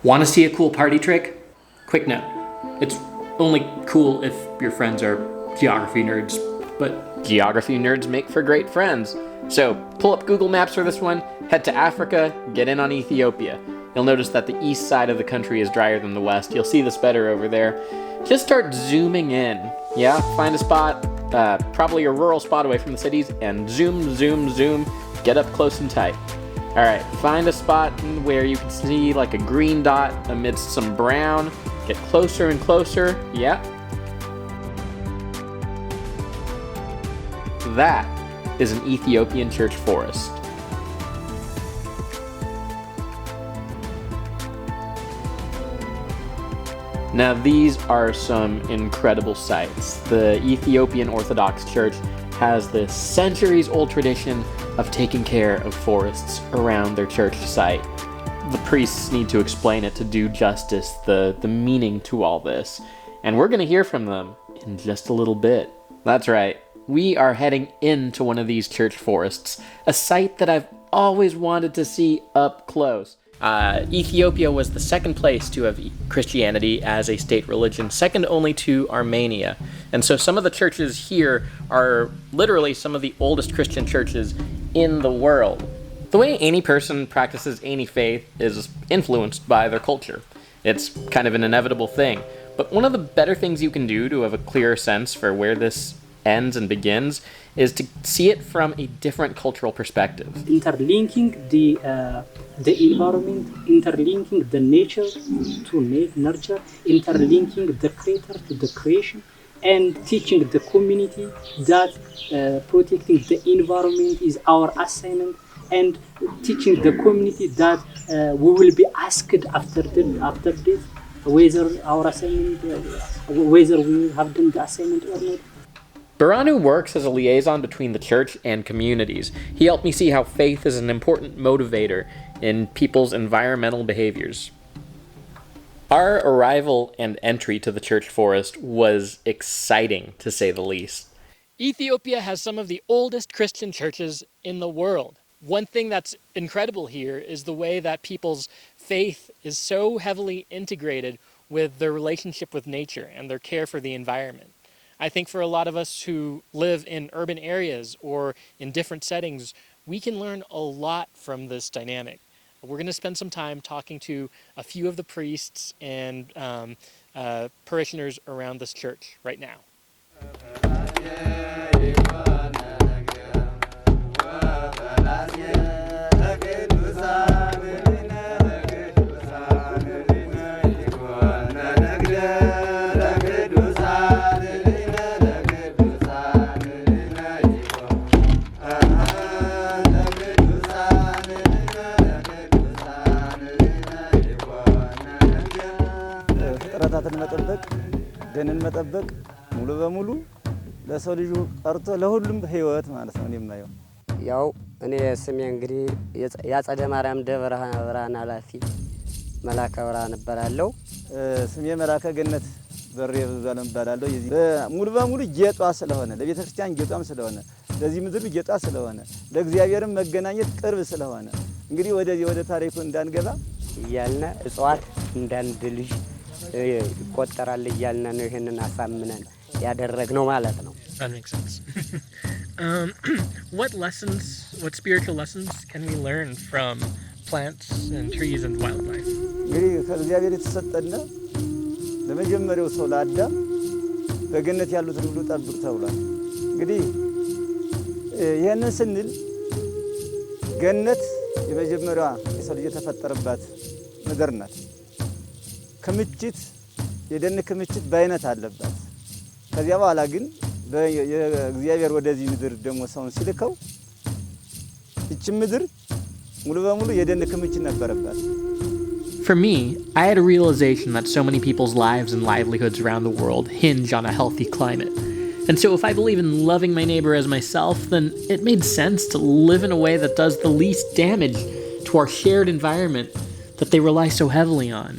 Want to see a cool party trick? Quick note. It's only cool if your friends are geography nerds, but geography nerds make for great friends. So pull up Google Maps for this one, head to Africa, get in on Ethiopia. You'll notice that the east side of the country is drier than the west. You'll see this better over there. Just start zooming in. Yeah, find a spot, probably a rural spot away from the cities, and zoom, zoom, zoom. Get up close and tight. All right, find a spot where you can see like a green dot amidst some brown. Get closer and closer. Yeah. That is an Ethiopian church forest. Now these are some incredible sights. The Ethiopian Orthodox Church has this centuries-old tradition of taking care of forests around their church site. The priests need to explain it to do justice, the meaning to all this. And we're going to hear from them in just a little bit. That's right. We are heading into one of these church forests, a site that I've always wanted to see up close. Ethiopia was the second place to have Christianity as a state religion, second only to Armenia. And so some of the churches here are literally some of the oldest Christian churches in the world. The way any person practices any faith is influenced by their culture. It's kind of an inevitable thing. But one of the better things you can do to have a clearer sense for where this ends and begins is to see it from a different cultural perspective. Interlinking the environment, interlinking the nature to nurture, interlinking the creator to the creation, and teaching the community that protecting the environment is our assignment, and teaching the community that we will be asked after death whether our assignment, whether we have done the assignment or not. Baranu works as a liaison between the church and communities. He helped me see how faith is an important motivator in people's environmental behaviors. Our arrival and entry to the church forest was exciting, to say the least. Ethiopia has some of the oldest Christian churches in the world. One thing that's incredible here is the way that people's faith is so heavily integrated with their relationship with nature and their care for the environment. I think for a lot of us who live in urban areas or in different settings, we can learn a lot from this dynamic. We're going to spend some time talking to a few of the priests and parishioners around this church right now. ፍጥረታትን መጠበቅ ደንን መጠበቅ ሙሉ በሙሉ ለሰው ልጅ ቀርቶ ለሁሉም ህይወት ማለት ነው የማየው። ያው እኔ ስሜ እንግዲህ ያጸደ ማርያም ደብረ ብርሃን ኃላፊ መላከ ብርሃን እባላለሁ። ስሜ መላከ ገነት በሬ ዘላለም እባላለሁ። የዚህ ሙሉ በሙሉ ጌጧ ስለሆነ ለቤተ ክርስቲያን ጌጧም ስለሆነ ለዚህ ምድር ጌጧ ስለሆነ ለእግዚአብሔርም መገናኘት ቅርብ ስለሆነ እንግዲህ ወደ ታሪኩ እንዳንገባ እያልን እጽዋት እንዳንድ ልጅ ይቆጠራል እያልን ነው ይሄንን አሳምነን ያደረግነው ማለት ነው። That makes sense. What spiritual lessons can we learn from plants and trees and wildlife? እንግዲህ ከእግዚአብሔር የተሰጠነ ለመጀመሪያው ሰው ለአዳም በገነት ያሉትን ሁሉ ጠብቅ ተብሏል። እንግዲህ ይሄንን ስንል ገነት የመጀመሪያዋ የሰው ልጅ የተፈጠረባት ምድር ናት። ክምችት የደን ክምችት በአይነት አለባት። ከዚያ በኋላ ግን የእግዚአብሔር ወደዚህ ምድር ደግሞ ሰውን ሲልከው እቺ ምድር ሙሉ በሙሉ የደን ክምችት ነበረባት። For me, I had a realization that so many people's lives and livelihoods around the world hinge on a healthy climate. And so if I believe in loving my neighbor as myself, then it made sense to live in a way that does the least damage to our shared environment that they rely so heavily on.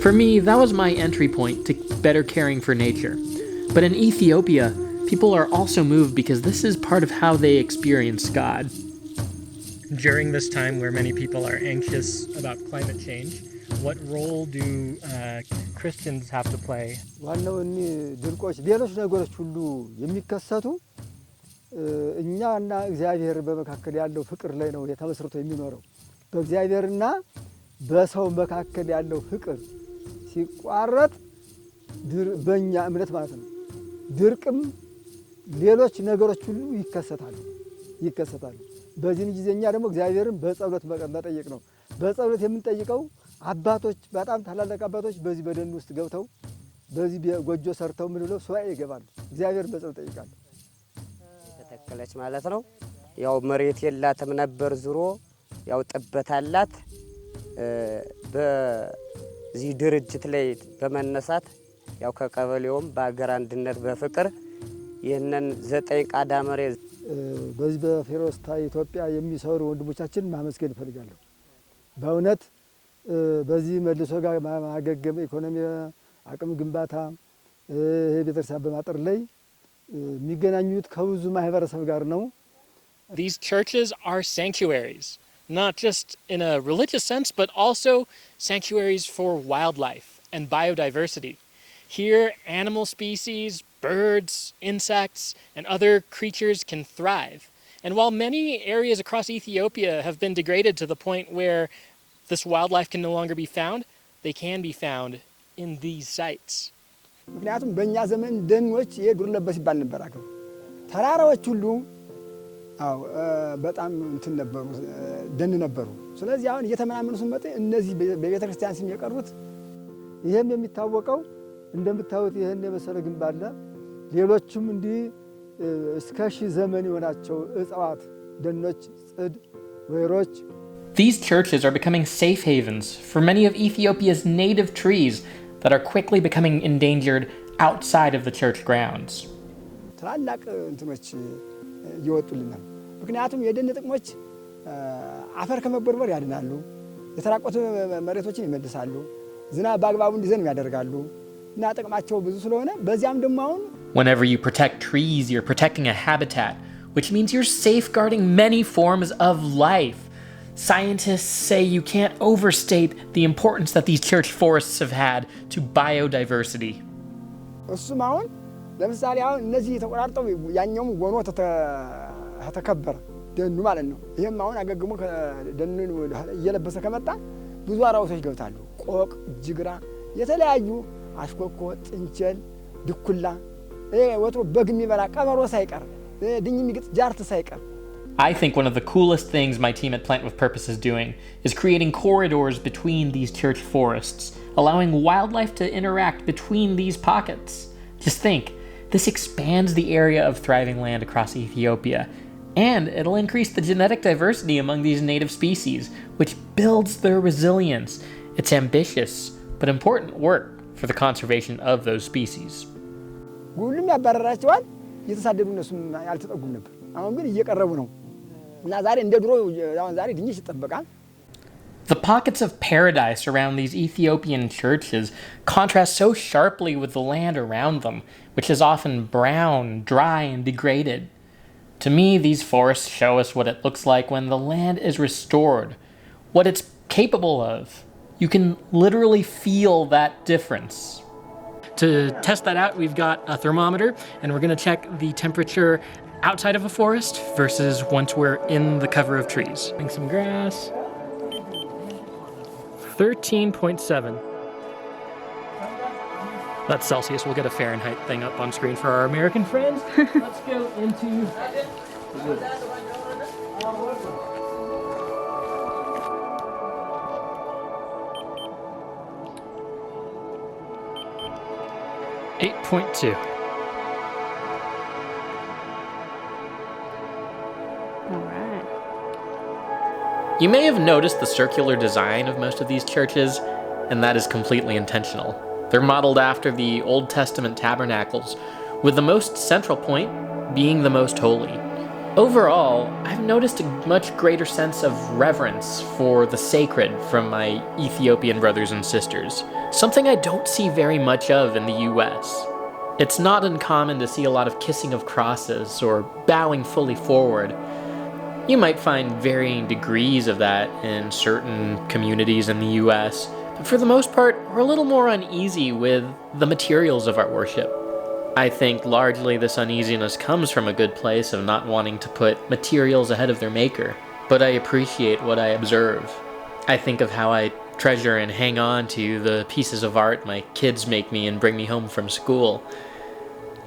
For me, that was my entry point to better caring for nature. But in Ethiopia, people are also moved because this is part of how they experience God. During this time where many people are anxious about climate change, What role do Christians have to play? ዋናው እኒህ ድርቆች ሌሎች ነገሮች ሁሉ የሚከሰቱ እኛና እግዚአብሔር በመካከል ያለው ፍቅር ላይ ነው የተመስርቶ የሚኖረው። በእግዚአብሔርና በሰው መካከል ያለው ፍቅር ሲቋረጥ በእኛ እምነት ማለት ነው ድርቅም ሌሎች ነገሮች ሁሉ ይከሰታሉ። በዚህ ጊዜ እኛ ደግሞ እግዚአብሔርን በጸሎት መጠየቅ ነው። በጸሎት የምንጠይቀው አባቶች በጣም ታላላቅ አባቶች በዚህ በደን ውስጥ ገብተው በዚህ ጎጆ ሰርተው ምን ብለው ሱባኤ ይገባሉ። እግዚአብሔርን በጸሎት ይጠይቃሉ። ተተከለች ማለት ነው። ያው መሬት የላትም ነበር ዙሮ ያው ጥበት አላት። በዚህ ድርጅት ላይ በመነሳት ያው ከቀበሌውም በአገር አንድነት በፍቅር ይህንን 9 ቃዳ መሬት በዚህ በፌሮስታ ኢትዮጵያ የሚሰሩ ወንድሞቻችን ማመስገን እፈልጋለሁ። በእውነት በዚህ መልሶ ጋር ማገገም ኢኮኖሚ አቅም ግንባታ ቤተክርስቲያን በማጠር ላይ የሚገናኙት ከብዙ ማህበረሰብ ጋር ነው። These churches are sanctuaries, not just in a religious sense, but also sanctuaries for wildlife and biodiversity. Here, animal species, birds, insects, and other creatures can thrive. And while many areas across Ethiopia have been degraded to the point where this wildlife can no longer be found, they can be found in these sites. ምክንያቱም በእኛ ዘመን ደኖች የዱር ለበስ ይባል ነበር። ተራራዎች ሁሉ በጣም እንትን ነበሩ፣ ደን ነበሩ። ስለዚህ አሁን እየተመናመኑ ሲመጡ እነዚህ በቤተ ክርስቲያን ስም የቀሩት ይሄም የሚታወቀው እንደምታዩት ይሄን የመሰለ ግንብ አለ። ሌሎችም እንዲህ እስከ ሺህ ዘመን የሆናቸው እጽዋት፣ ደኖች፣ ጽድ፣ ወይሮች These churches are becoming safe havens for many of Ethiopia's native trees that are quickly becoming endangered outside of the church grounds. ትላልቅ እንትኖች ይወጡልናል። ምክንያቱም የደን ጥቅሞች አፈር ከመቦርቦር ያድናሉ፣ የተራቆቱ መሬቶችን ይመልሳሉ፣ ዝናብ በአግባቡ እንዲዘንብ ያደርጋሉ እና ጥቅማቸው ብዙ ስለሆነ በዚያም ደግሞ አሁን Whenever you protect trees, you're protecting a habitat, which means you're safeguarding many forms of life. Scientists say you can't overstate the importance that these church forests have had to biodiversity. እሱም አሁን ለምሳሌ አሁን እነዚህ ተቆራርጠው ያኛውም ጎኖ ተከበረ ደኑ ማለት ነው። ይሄም አሁን አገግሞ ደኑን እየለበሰ ከመጣ ብዙ አራዊቶች ገብታሉ። ቆቅ፣ ጅግራ፣ የተለያዩ አሽኮኮ፣ ጥንቸል፣ ድኩላ ወጥሮ በግ የሚበላ ቀበሮ ሳይቀር ድኝ የሚግጥ ጃርት ሳይቀር I think one of the coolest things my team at Plant with Purpose is doing is creating corridors between these church forests, allowing wildlife to interact between these pockets. Just think, this expands the area of thriving land across Ethiopia, and it'll increase the genetic diversity among these native species, which builds their resilience. It's ambitious, but important work for the conservation of those species. ሁሉም ያባረራቸዋል፣ እየተሳደዱ እነሱም ያልተጠጉም ነበር። አሁን ግን እየቀረቡ ነው። The pockets of paradise around these Ethiopian churches contrast so sharply with the land around them, which is often brown, dry, and degraded. To me, these forests show us what it looks like when the land is restored, what it's capable of. You can literally feel that difference. To test that out, we've got a thermometer, and we're going to check the temperature outside of a forest versus once we're in the cover of trees. Some grass. 13.7. That's Celsius. We'll get a Fahrenheit thing up on screen for our American friends. Let's go into... 8.2. You may have noticed the circular design of most of these churches, and that is completely intentional. They're modeled after the Old Testament tabernacles, with the most central point being the most holy. Overall, I've noticed a much greater sense of reverence for the sacred from my Ethiopian brothers and sisters, something I don't see very much of in the US. It's not uncommon to see a lot of kissing of crosses or bowing fully forward. You might find varying degrees of that in certain communities in the US, but for the most part, we're a little more uneasy with the materials of our worship. I think largely this uneasiness comes from a good place of not wanting to put materials ahead of their maker, but I appreciate what I observe. I think of how I treasure and hang on to the pieces of art my kids make me and bring me home from school.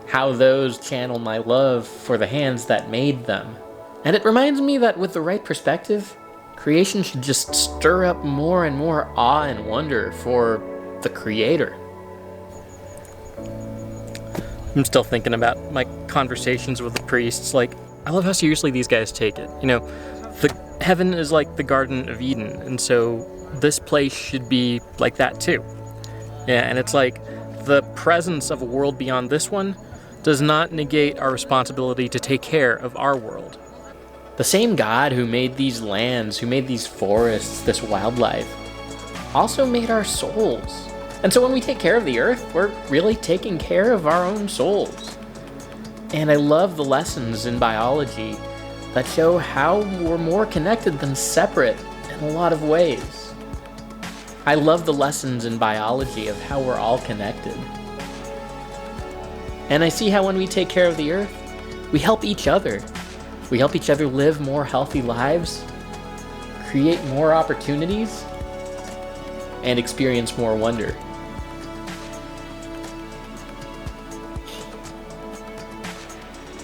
How those channel my love for the hands that made them. And it reminds me that with the right perspective, creation should just stir up more and more awe and wonder for the Creator. I'm still thinking about my conversations with the priests. Like, I love how seriously these guys take it. You know, heaven is like the Garden of Eden, and so this place should be like that too. Yeah, and it's like the presence of a world beyond this one does not negate our responsibility to take care of our world. The same God who made these lands, who made these forests, this wildlife, also made our souls. And so when we take care of the earth, we're really taking care of our own souls. And I love the lessons in biology that show how we're more connected than separate in a lot of ways. I love the lessons in biology of how we're all connected. And I see how when we take care of the earth, we help each other. We help each other live more healthy lives, create more opportunities, and experience more wonder.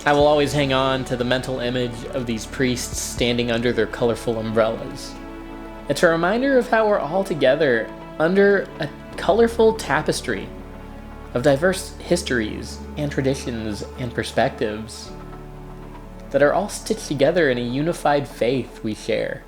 I will always hang on to the mental image of these priests standing under their colorful umbrellas. It's a reminder of how we're all together under a colorful tapestry of diverse histories and traditions and perspectives that are all stitched together in a unified faith we share.